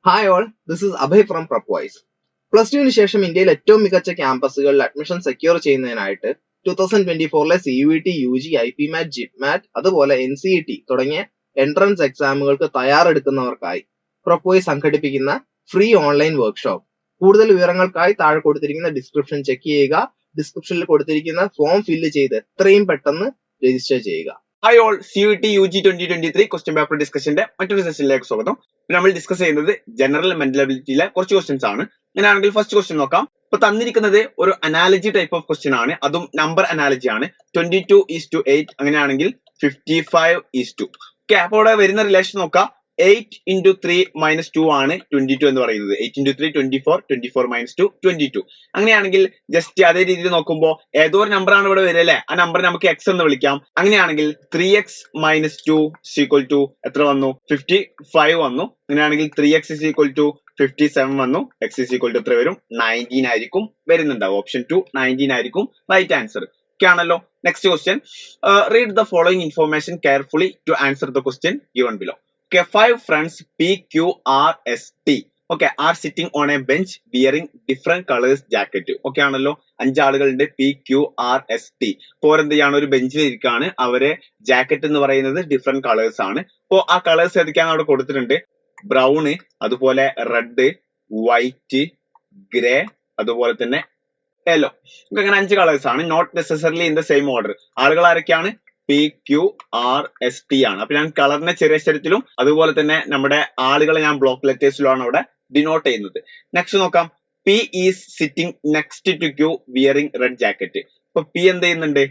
Hi all, this is Abhay from Prepwise. Plus ടുവിന് ശേഷം ഇന്ത്യയിൽ ഏറ്റവും മികച്ച ക്യാമ്പസുകളിൽ അഡ്മിഷൻ സെക്യൂർ ചെയ്യുന്നതിനായിട്ട് 2024 CUET, UG, IPMAT, JIPMAT അതുപോലെ NCET തുടങ്ങിയ എൻട്രൻസ് എക്സാമുകൾക്ക് തയ്യാറെടുക്കുന്നവർക്കായി Prepwise സംഘടിപ്പിക്കുന്ന ഫ്രീ ഓൺലൈൻ വർക്ക്ഷോപ്പ്. കൂടുതൽ വിവരങ്ങൾക്കായി താഴെ കൊടുത്തിരിക്കുന്ന ഡിസ്ക്രിപ്ഷൻ ചെക്ക് ചെയ്യുക. ഡിസ്ക്രിപ്ഷനിൽ കൊടുത്തിരിക്കുന്ന ഫോം ഫില്ല് ചെയ്ത് എത്രയും പെട്ടെന്ന് രജിസ്റ്റർ ചെയ്യുക. Hi all, CUET UG 2023 question paper ഡിസ്കഷന്റെ മറ്റൊരു സെഷനിലേക്ക് സ്വാഗതം. നമ്മൾ ഡിസ്കസ് ചെയ്യുന്നത് ജനറൽ മെന്റൽ എബിലിറ്റിയിലെ കുറച്ച് ക്വസ്റ്റ്യൻസ് ആണ്. അങ്ങനെയാണെങ്കിൽ ഫസ്റ്റ് ക്വസ്റ്റ്യൻ നോക്കാം. ഇപ്പൊ തന്നിരിക്കുന്നത് ഒരു അനാലജി ടൈപ്പ് ഓഫ് ക്വസ്റ്റ്യൻ ആണ്, അതും നമ്പർ അനാലജി ആണ്. 22:8 അങ്ങനെയാണെങ്കിൽ 55:2. ഓക്കെ, അപ്പോൾ ഇവിടെ വരുന്ന റിലേഷൻ നോക്കാം. 8 into 3 minus 2 ആണ് 22 എന്ന് പറയുന്നത്. 8 into 3 24, 24 minus 2 22. അങ്ങനെയാണെങ്കിൽ ജസ്റ്റ് അതേ രീതിയിൽ നോക്കുമ്പോൾ ഏതോ ഒരു നമ്പർ ആണ് ഇവിടെ വരിക അല്ലെ, ആ നമ്പർ നമുക്ക് x എന്ന് വിളിക്കാം. അങ്ങനെയാണെങ്കിൽ 3x minus 2 is equal to എത്ര വന്നു? 55 വന്നു. അങ്ങനെയാണെങ്കിൽ 3x is equal to 57 വന്നു. x is equal to എത്ര വരും? 19 ആയിരിക്കും വരുന്നുണ്ടാവും. ഓപ്ഷൻ 2 19 ആയിരിക്കും റൈറ്റ് ആൻസർ. ഓക്കെ ആണല്ലോ. Next question, read the following information carefully to answer the question given below. Okay, 5 friends PQRST okay are sitting on a bench wearing different colors jacket. Okay ആണല്ലോ, 5 ആളുകളുണ്ട് PQRST. ഇപ്പോൾ എന്ത് ചെയ്യാണ്? ഒരു ബെഞ്ചിൽ ഇരിക്കാണ്. അവരെ ജാക്കറ്റ് എന്ന് പറയുന്നത് ഡിഫറെന്റ് കളേഴ്സ് ആണ്. അപ്പോൾ ആ കളേഴ്സ് ഏതൊക്കെയാണ് അവിടെ കൊടുത്തിട്ടുണ്ട്? ബ്രൗൺ, അതുപോലെ റെഡ്, വൈറ്റ്, ഗ്രേ, അതുപോലെ തന്നെ യെല്ലോ. അങ്ങനെ 5 കളേഴ്സ് ആണ്. Not necessarily in the same order. ആളുകൾ ആരൊക്കെയാണ്? PQRST ആണ്. അപ്പൊ ഞാൻ കളറിനെ ചെറിയ അക്ഷരത്തിലും അതുപോലെ തന്നെ നമ്മുടെ ആളുകളെ ഞാൻ ബ്ലോക്ക് ലെറ്റേഴ്സിലുമാണ് അവിടെ ഡിനോട്ട് ചെയ്യുന്നത്. നെക്സ്റ്റ് നോക്കാം. P is sitting next to Q wearing red jacket. ഇപ്പൊ P എന്ത് ചെയ്യുന്നുണ്ട്?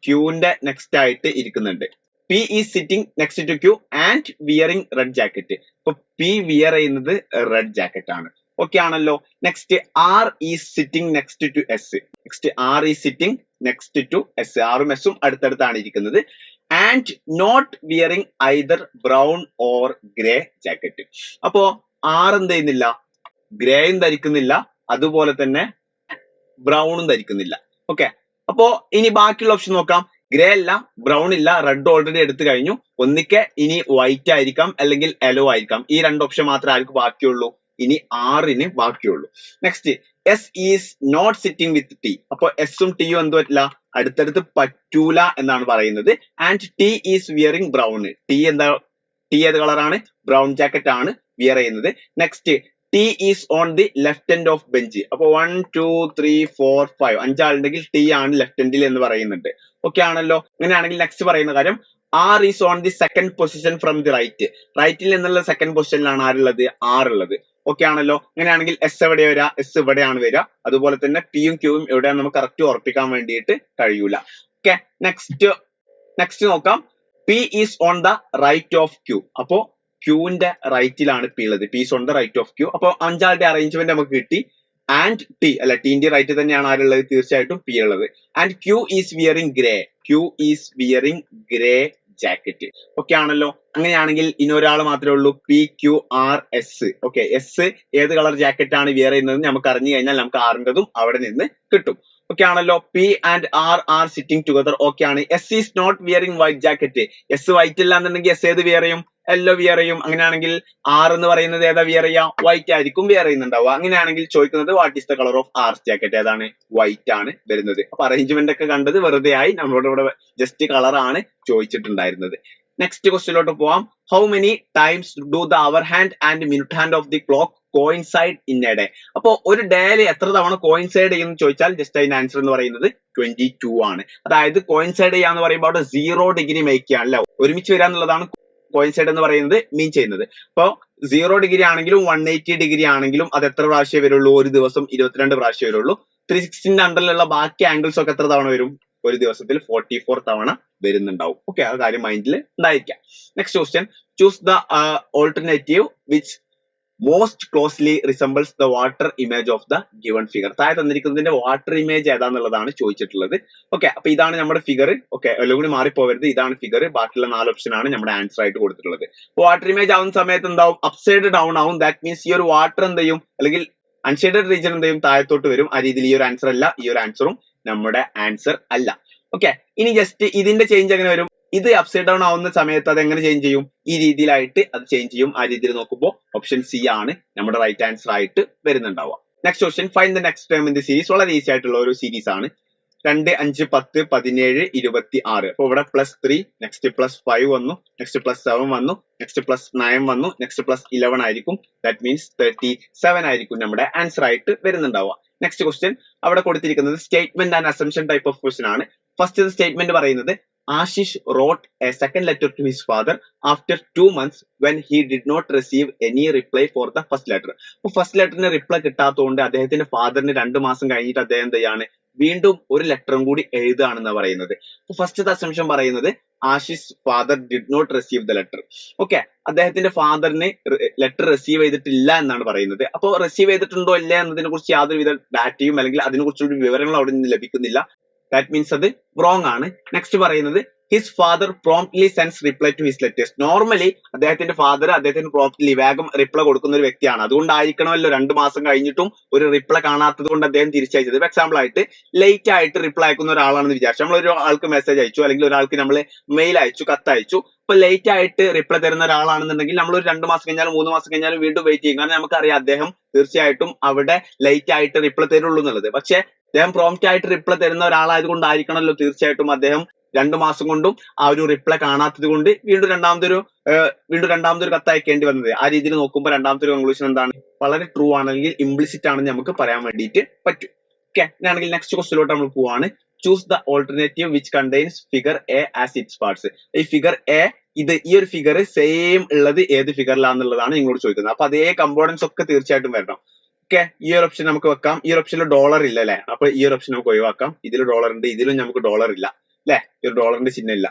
Qന്റെ നെക്സ്റ്റ് ആയിട്ട് ഇരിക്കുന്നുണ്ട്. P is sitting next to Q and wearing red jacket. ഇപ്പൊ P വിയർ ചെയ്യുന്നത് റെഡ് ജാക്കറ്റ് ആണ്. ഓക്കെ ആണല്ലോ. Next R is sitting next to S. Next R is sitting next to S. ആറും എസും അടുത്തടുത്താണ് ഇരിക്കുന്നത്. And not wearing either brown or grey jacket. അപ്പോ R എന്ത് ചെയ്യുന്നില്ല? ഗ്രേയും ധരിക്കുന്നില്ല, അതുപോലെ തന്നെ ബ്രൗണും ധരിക്കുന്നില്ല. ഓക്കെ, അപ്പോ ഇനി ബാക്കിയുള്ള ഓപ്ഷൻ നോക്കാം. ഗ്രേ അല്ല, ബ്രൗൺ ഇല്ല, റെഡ് ഓൾറെഡി എടുത്തു കഴിഞ്ഞു. ഒന്നിക്കെ ഇനി വൈറ്റ് ആയിരിക്കാം അല്ലെങ്കിൽ യെല്ലോ ആയിരിക്കാം. ഈ രണ്ട് ഓപ്ഷൻ മാത്രമേ ആർക്ക് ബാക്കിയുള്ളൂ? ഇനി ആറിന് ബാക്കിയുള്ളൂ. Next, S is not sitting with T. അപ്പൊ എസും ടിയും എന്ത് പറ്റില്ല? അടുത്തടുത്ത് പറ്റൂല എന്നാണ് പറയുന്നത്. And T is wearing brown. T എന്താ? ടി ഏത് കളറാണ്? ബ്രൗൺ ജാക്കറ്റ് ആണ് വിയർ ചെയ്യുന്നത്. Next, T is on the left end of bench. അപ്പൊ 1 2 3 4 5 അഞ്ചാളുണ്ടെങ്കിൽ ടി ആണ് ലെഫ്റ്റ് എൻഡിൽ എന്ന് പറയുന്നുണ്ട്. ഓക്കെ ആണല്ലോ. അങ്ങനെയാണെങ്കിൽ നെക്സ്റ്റ് പറയുന്ന കാര്യം, R is on the second position from the right. റൈറ്റിൽ നിന്നുള്ള സെക്കൻഡ് പൊസിഷനിലാണ് ആരുള്ളത്? ആർ ഉള്ളത്. ഓക്കെ ആണല്ലോ. അങ്ങനെയാണെങ്കിൽ എസ് എവിടെ വരിക? എസ് ഇവിടെയാണ് വരിക. അതുപോലെ തന്നെ പിയും ക്യൂയും എവിടെയാണ് നമുക്ക് കറക്റ്റ് ഉറപ്പിക്കാൻ വേണ്ടിയിട്ട് കഴിയൂല. ഓക്കെ, നെക്സ്റ്റ് നോക്കാം. P is on the right of Q. അപ്പോ ക്യൂവിന്റെ റൈറ്റിലാണ് പി ഉള്ളത്. P is on the right of Q. അപ്പൊ അഞ്ചാളുടെ അറേഞ്ച്മെന്റ് നമുക്ക് കിട്ടി. ആൻഡ് ടി അല്ല, ടീന്റെ റൈറ്റ് തന്നെയാണ് ആരുള്ളത്? തീർച്ചയായിട്ടും പി ഉള്ളത്. And Q is wearing grey. Q is wearing grey jacket. Okay ആണല്ലോ. അങ്ങനെയാണെങ്കിൽ ഇനി ഒരാൾ മാത്രമേ ഉള്ളൂ, PQRS. ഓക്കെ, എസ് ഏത് കളർ ജാക്കറ്റ് ആണ് വിയർ ചെയ്യുന്നത് നമുക്ക് അറിഞ്ഞു കഴിഞ്ഞാൽ നമുക്ക് ആറിൻ്റെതും അവിടെ നിന്ന് കിട്ടും. ഓക്കെ ആണല്ലോ. P and R are sitting together. Okay ആണ്. S is not wearing white jacket. S white ഇല്ല എന്നുണ്ടെങ്കിൽ S ഏത് വിയർ ചെയ്യും? യെല്ലോ വിയർ ചെയ്യും. അങ്ങനെയാണെങ്കിൽ R എന്ന് പറയുന്നത് ഏതാ വിയർ ചെയ്യാം? വൈറ്റ് ആയിരിക്കും വിയർ ചെയ്യുന്നുണ്ടാവുക. അങ്ങനെയാണെങ്കിൽ ചോദിക്കുന്നത് what is the colour of R jacket? ഏതാണ്? വൈറ്റ് ആണ് വരുന്നത്. അപ്പൊ അറേഞ്ച്മെന്റ് ഒക്കെ കണ്ടത് വെറുതെ ആയി, നമ്മളോട് ഇവിടെ ജസ്റ്റ് കളർ ആണ് ചോദിച്ചിട്ടുണ്ടായിരുന്നത്. നെക്സ്റ്റ് ക്വസ്റ്റ്യനിലോട്ട് പോവാം. How many times do the hour hand and minute hand of the clock coincide in a day? അപ്പോ ഒരു ഡേയില് എത്ര തവണ കോയിൻസൈഡ് ചെയ്യുന്നു ചോദിച്ചാൽ ജസ്റ്റ് അതിന്റെ ആൻസർ എന്ന് പറയുന്നത് 22 ആണ്. അതായത് കോയിൻസൈഡ് ചെയ്യാന്ന് പറയുമ്പോൾ അവിടെ 0 ഡിഗ്രി മേക്ക് ചെയ്യാൻ അല്ല, ഒരുമിച്ച് വരിക എന്നുള്ളതാണ് കോയിൻസൈഡ് എന്ന് പറയുന്നത് മീൻ ചെയ്യുന്നത്. അപ്പോ 0 ഡിഗ്രി ആണെങ്കിലും 180 ഡിഗ്രി ആണെങ്കിലും അത് എത്ര പ്രാവശ്യം വരുള്ളൂ? ഒരു ദിവസം 22 പ്രാവശ്യം വരുള്ളൂ. 360 അണ്ടറിലുള്ള ബാക്കി ആംഗിൾസ് ഒക്കെ എത്ര തവണ വരും? ഒരു ദിവസത്തിൽ 44 തവണ വരുന്നുണ്ടാവും. ഓക്കെ, ആ കാര്യം മൈൻഡിൽ ഉണ്ടായിരിക്കാം. Next question, choose the alternative which most closely resembles the water image of the given figure. താഴെ തന്നിരിക്കുന്നതിന്റെ വാട്ടർ ഇമേജ് ഏതാന്നുള്ളതാണ് ചോദിച്ചിട്ടുള്ളത്. ഓക്കെ, അപ്പൊ ഇതാണ് നമ്മുടെ ഫിഗർ. ഓക്കെ, എല്ലാം കൂടി മാറിപ്പോവരുത്. ഇതാണ് ഫിഗർ. ബാക്കിയുള്ള 4 ഓപ്ഷൻ ആണ് നമ്മുടെ ആൻസർ ആയിട്ട് കൊടുത്തിട്ടുള്ളത്. വാട്ടർ ഇമേജ് ആവുന്ന സമയത്ത് എന്താവും? അപ്സൈഡ് ഡൗൺ ആവും. ദാറ്റ് മീൻസ് ഈ ഒരു വാട്ടർ എന്ത് ചെയ്യും? അല്ലെങ്കിൽ അൺഷെയ്ഡഡ് റീജിയൻ എന്ത് ചെയ്യും? താഴത്തോട്ട് വരും. ആ രീതിയിൽ ഈ ഒരു ആൻസർ അല്ല, ഈ ഒരു ആൻസറും നമ്മുടെ ആൻസർ അല്ല. ഓക്കെ, ഇനി ജസ്റ്റ് ഇതിന്റെ ചേഞ്ച് എങ്ങനെ വരും? ഇത് അപ്സൈഡ് ഡൗൺ ആവുന്ന സമയത്ത് അത് എങ്ങനെ ചേഞ്ച് ചെയ്യും? ഈ രീതിയിലായിട്ട് അത് ചേഞ്ച് ചെയ്യും. ആ രീതിയിൽ നോക്കുമ്പോൾ ഓപ്ഷൻ സി ആണ് നമ്മുടെ റൈറ്റ് ആൻസർ ആയിട്ട് വരുന്നുണ്ടാവുക. Next question, find the next term in the series. വളരെ ഈസി ആയിട്ടുള്ള ഒരു സീരീസ് ആണ്. 2, 5, 10, 17, 26. അപ്പൊ ഇവിടെ +3, നെക്സ്റ്റ് +5 വന്നു, നെക്സ്റ്റ് +7 വന്നു, നെക്സ്റ്റ് +9 വന്നു, നെക്സ്റ്റ് +11 ആയിരിക്കും. ദാറ്റ് മീൻസ് 37 ആയിരിക്കും നമ്മുടെ ആൻസർ ആയിട്ട് വരുന്നുണ്ടാവുക. നെക്സ്റ്റ് ക്വസ്റ്റ്യൻ അവിടെ കൊടുത്തിരിക്കുന്നത് statement and assumption type of question ആണ്. ഫസ്റ്റ് സ്റ്റേറ്റ്മെന്റ് പറയുന്നത് Ashish wrote a second letter to his father after 2 months when he did not receive any reply for the first letter. അപ്പൊ first ലെറ്ററിന് reply കിട്ടാത്തതുകൊണ്ട് അദ്ദേഹത്തിന്റെ ഫാദറിന് 2 മാസം കഴിഞ്ഞിട്ട് അദ്ദേഹം എന്ത് ചെയ്യാണ്? വീണ്ടും ഒരു ലെറ്ററും കൂടി എഴുതുകയാണെന്ന് പറയുന്നത്. അപ്പൊ ഫസ്റ്റ് അസംഷൻ പറയുന്നത് Ashish father did not receive the letter. Okay, അദ്ദേഹത്തിന്റെ ഫാദറിന് ലെറ്റർ റിസീവ് ചെയ്തിട്ടില്ല എന്നാണ് പറയുന്നത്. അപ്പൊ റിസീവ് ചെയ്തിട്ടുണ്ടോ ഇല്ല എന്നതിനെ കുറിച്ച് യാതൊരുവിധ ഡാറ്റയും അല്ലെങ്കിൽ അതിനെ കുറിച്ചുള്ള വിവരങ്ങളും അവിടെ നിന്ന് ലഭിക്കുന്നില്ല. ദാറ്റ് മീൻസ് അത് wrong ആണ്. നെക്സ്റ്റ് പറയുന്നത് his father promptly sends reply to his letters. Normally അദ്ദേഹത്തിന്റെ ഫാദർ അദ്ദേഹത്തിന് പ്രോംപ്റ്റ്ലി വേഗം റിപ്ലൈ കൊടുക്കുന്ന ഒരു വ്യക്തിയാണ്. അതുകൊണ്ടായിരിക്കണമല്ലോ 2 മാസം കഴിഞ്ഞിട്ടും ഒരു റിപ്ലൈ കാണാത്തത് കൊണ്ട് അദ്ദേഹം തിരിച്ചയച്ചത്. ഇപ്പൊ എക്സാമ്പിൾ ആയിട്ട് ലേറ്റ് ആയിട്ട് റിപ്ലൈ അയക്കുന്ന ഒരാളാണെന്ന് വിചാരിച്ചു. നമ്മൾ ഒരു ആൾക്ക് മെസ്സേജ് അയച്ചു അല്ലെങ്കിൽ ഒരാൾക്ക് നമ്മൾ മെയിൽ അയച്ചു, കത്തയച്ചു. ഇപ്പൊ ലേറ്റ് ആയിട്ട് റിപ്ലൈ തരുന്ന ഒരാളാണെന്നുണ്ടെങ്കിൽ നമ്മൾ ഒരു 2 മാസം കഴിഞ്ഞാലും 3 മാസം കഴിഞ്ഞാലും വീണ്ടും വെയിറ്റ് ചെയ്യും. കാരണം നമുക്കറിയാം അദ്ദേഹം തീർച്ചയായിട്ടും അവിടെ ലേറ്റ് ആയിട്ട് റിപ്ലൈ തരുള്ളൂ എന്നുള്ളത്. പക്ഷെ അദ്ദേഹം പ്രോംപ്റ്റ് ആയിട്ട് റിപ്ലൈ തരുന്ന ഒരാളായത് കൊണ്ടായിരിക്കണമല്ലോ തീർച്ചയായിട്ടും അദ്ദേഹം 2 മാസം കൊണ്ടും ആ ഒരു റിപ്ലൈ കാണാത്തത് കൊണ്ട് വീണ്ടും രണ്ടാമതൊരു കത്ത് അയക്കേണ്ടി വന്നത്. ആ രീതിയിൽ നോക്കുമ്പോൾ രണ്ടാമത്തെ ഒരു കൺക്ലൂഷൻ എന്താണ്? വളരെ ട്രൂ ആണെങ്കിൽ ഇംപ്ലിസിറ്റ് ആണെന്ന് നമുക്ക് പറയാൻ വേണ്ടിയിട്ട് പറ്റും. ഓക്കെ, അങ്ങനെയാണെങ്കിൽ നെക്സ്റ്റ് ക്വസ്റ്റ്യനിലോട്ട് നമ്മൾ പോവാണ്. Choose the alternative which contains figure A as it's parts. ഈ ഫിഗർ എ ഈ ഒരു ഫിഗർ സെയിം ഉള്ളത് ഏത് ഫിഗറിലാണെന്നുള്ളതാണ് നിങ്ങളോട് ചോദിക്കുന്നത്. അപ്പൊ അതേ കമ്പോണൻസ് ഒക്കെ തീർച്ചയായിട്ടും വരണം. ഓക്കെ, ഈ ഒരു ഓപ്ഷൻ നമുക്ക് വെക്കാം. ഈ ഒരു ഓപ്ഷനിൽ ഡോളർ ഇല്ല അല്ലെ, അപ്പൊ ഈ ഒരു ഓപ്ഷൻ നമുക്ക് ഒഴിവാക്കാം. ഇതിൽ ഡോളർ ഉണ്ട്, ഇതിലും നമുക്ക് ഡോളർ ഇല്ല അല്ലെ, ഈ ഒരു ഡോളറിന്റെ ചിഹ്നം ഇല്ല.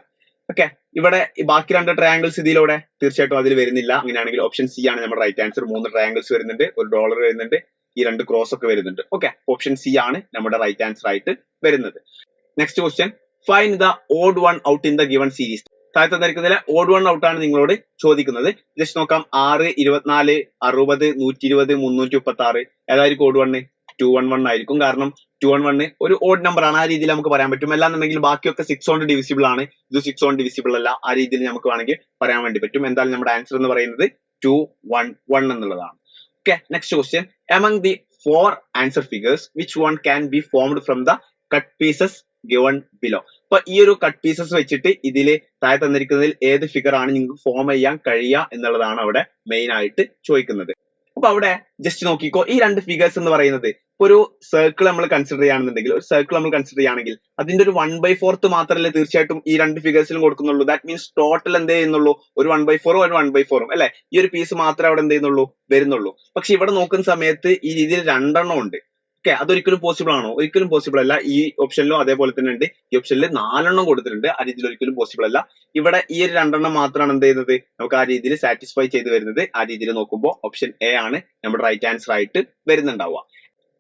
ഓക്കെ, ഇവിടെ ബാക്കി 2 ട്രയാങ്കിൾസ് ഇതിലൂടെ തീർച്ചയായിട്ടും അതിൽ വരുന്നില്ല. അങ്ങനെയാണെങ്കിൽ ഓപ്ഷൻ സി ആണ് നമ്മുടെ റൈറ്റ് ആൻസർ. 3 ട്രയാങ്കിൾസ് വരുന്നുണ്ട്, ഒരു ഡോളർ വരുന്നുണ്ട്, ഈ 2 ക്രോസ് ഒക്കെ വരുന്നുണ്ട്. ഓക്കെ, ഓപ്ഷൻ സി ആണ് നമ്മുടെ റൈറ്റ് ആൻസർ ആയിട്ട് വരുന്നത്. Next question, find the odd one out in the given series. താഴെ തന്നിരിക്കുന്നതിലെ ഓഡ് വൺ ഔട്ട് ആണ് നിങ്ങളോട് ചോദിക്കുന്നത്. ജസ്റ്റ് നോക്കാം. 6, 24, 60, 120, 336. ഏതായിരിക്കും ഓഡ് 1? 211 ആയിരിക്കും. കാരണം 211 ഒരു ഓഡ് നമ്പർ ആണ്. ആ രീതിയിൽ നമുക്ക് പറയാൻ പറ്റും. അല്ലാന്നുണ്ടെങ്കിൽ ബാക്കിയൊക്കെ 6 കൊണ്ട് ഡിവിസിബിൾ ആണ്, ഇത് 6 കൊണ്ട് ഡിവിസിബിൾ അല്ല. ആ രീതിയിൽ നമുക്ക് വേണമെങ്കിൽ പറയാൻ വേണ്ടി പറ്റും. എന്തായാലും നമ്മുടെ ആൻസർ എന്ന് പറയുന്നത് 211 എന്നുള്ളതാണ്. Okay, next question, among the 4 answer figures which one can be formed from the cut pieces given below. അപ്പൊ ഈ ഒരു കട്ട് പീസസ് വെച്ചിട്ട് ഇതില് താഴെ തന്നിരിക്കുന്നതിൽ ഏത് ഫിഗർ ആണ് നിങ്ങൾക്ക് ഫോം ചെയ്യാൻ കഴിയുക എന്നുള്ളതാണ് അവിടെ മെയിൻ ആയിട്ട് ചോദിക്കുന്നത്. അപ്പൊ അവിടെ ജസ്റ്റ് നോക്കിക്കോ, ഈ 2 ഫിഗേഴ്സ് എന്ന് പറയുന്നത് ഒരു സർക്കിൾ നമ്മൾ കൺസിഡർ ചെയ്യുകയാണെങ്കിൽ അതിന്റെ ഒരു 1/4 മാത്രമല്ലേ തീർച്ചയായിട്ടും ഈ 2 ഫിഗേഴ്സിലും കൊടുക്കുന്നുള്ളൂ. ദാറ്റ് മീൻസ് ടോട്ടൽ എന്ത് ചെയ്യുന്നുള്ളൂ? ഒരു 1/4 ഒരു 1/4 അല്ലെ, ഈ ഒരു പീസ് മാത്രമേ അവിടെ എന്ത് ചെയ്യുന്നുള്ളൂ? വരുന്നുള്ളൂ. പക്ഷെ ഇവിടെ നോക്കുന്ന സമയത്ത് ഈ രീതിയിൽ 2 എണ്ണം ഉണ്ട്. ഓക്കെ, അതൊരിക്കലും പോസിബിൾ ആണോ? ഒരിക്കലും പോസിബിൾ അല്ല. ഈ ഓപ്ഷനിലും അതേപോലെ തന്നെ ഉണ്ട്. ഈ ഓപ്ഷനിൽ 4 എണ്ണം കൊടുത്തിട്ടുണ്ട്. ആ രീതിയിൽ ഒരിക്കലും പോസിബിൾ അല്ല. ഇവിടെ ഈ ഒരു 2 എണ്ണം മാത്രമാണ് എന്ത് ചെയ്യുന്നത്? നമുക്ക് ആ രീതിയിൽ സാറ്റിസ്ഫൈ ചെയ്ത് വരുന്നത്. ആ രീതിയിൽ നോക്കുമ്പോൾ ഓപ്ഷൻ എ ആണ് നമ്മുടെ റൈറ്റ് ആൻസർ ആയിട്ട് വരുന്നുണ്ടാവുക.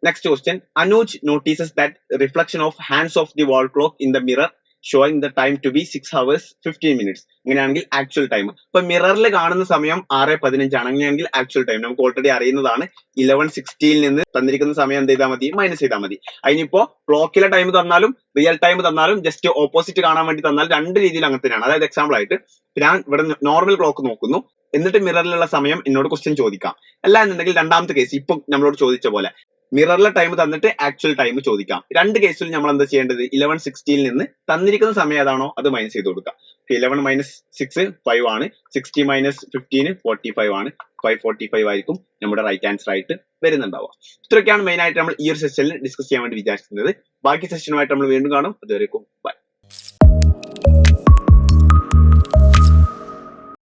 Next question, Anuj notices that reflection of hands of the wall clock in the mirror showing the time to be 6 hours 15 minutes. അങ്ങനെയാണെങ്കിൽ ആക്ച്വൽ ടൈം. ഇപ്പൊ മിററിൽ കാണുന്ന സമയം 6:15 ആണ്. അങ്ങനെയാണെങ്കിൽ ആക്ച്വൽ ടൈം നമുക്ക് ഓൾറെഡി അറിയുന്നതാണ്. 11:60 നിന്ന് തന്നിരിക്കുന്ന സമയം എന്ത് ചെയ്താൽ മതി? മൈനസ് ചെയ്താൽ മതി. അതിനിപ്പോ ക്ലോക്കിലെ ടൈം തന്നാലും റിയൽ ടൈം തന്നാലും ജസ്റ്റ് ഓപ്പോസിറ്റ് കാണാൻ വേണ്ടി തന്നാൽ 2 രീതിയിൽ അങ്ങനെ തന്നെയാണ്. അതായത് എക്സാമ്പിൾ ആയിട്ട് ഞാൻ ഇവിടെ നോർമൽ ക്ലോക്ക് നോക്കുന്നു, എന്നിട്ട് മിററിലുള്ള സമയം എന്നോട് ക്വസ്റ്റ്യൻ ചോദിക്കാം. അല്ല എന്നുണ്ടെങ്കിൽ രണ്ടാമത്തെ കേസ് ഇപ്പൊ നമ്മളോട് ചോദിച്ച പോലെ മിററിലെ ടൈം തന്നിട്ട് ആക്ച്വൽ ടൈം ചോദിക്കാം. 2 കേസിൽ നമ്മൾ എന്താ ചെയ്യേണ്ടത്? 11:60 നിന്ന് തന്നിരിക്കുന്ന സമയം ഏതാണോ അത് മൈനസ് ചെയ്ത് കൊടുക്കാം. 11 മൈനസ് 6 5 ആണ്. 60 മൈനസ് 15 45 ആണ്. 545 ആയിരിക്കും നമ്മുടെ റൈറ്റ് ആൻസർ ആയിട്ട് വരുന്നുണ്ടാവുക. ഇത്രയൊക്കെയാണ് മെയിൻ ആയിട്ട് നമ്മൾ ഈ ഒരു സെഷനിൽ ഡിസ്കസ് ചെയ്യാൻ വേണ്ടി വിചാരിക്കുന്നത്. ബാക്കി സെഷനുമായിട്ട് നമ്മൾ വീണ്ടും കാണും. അതുവരേക്കും ബൈ.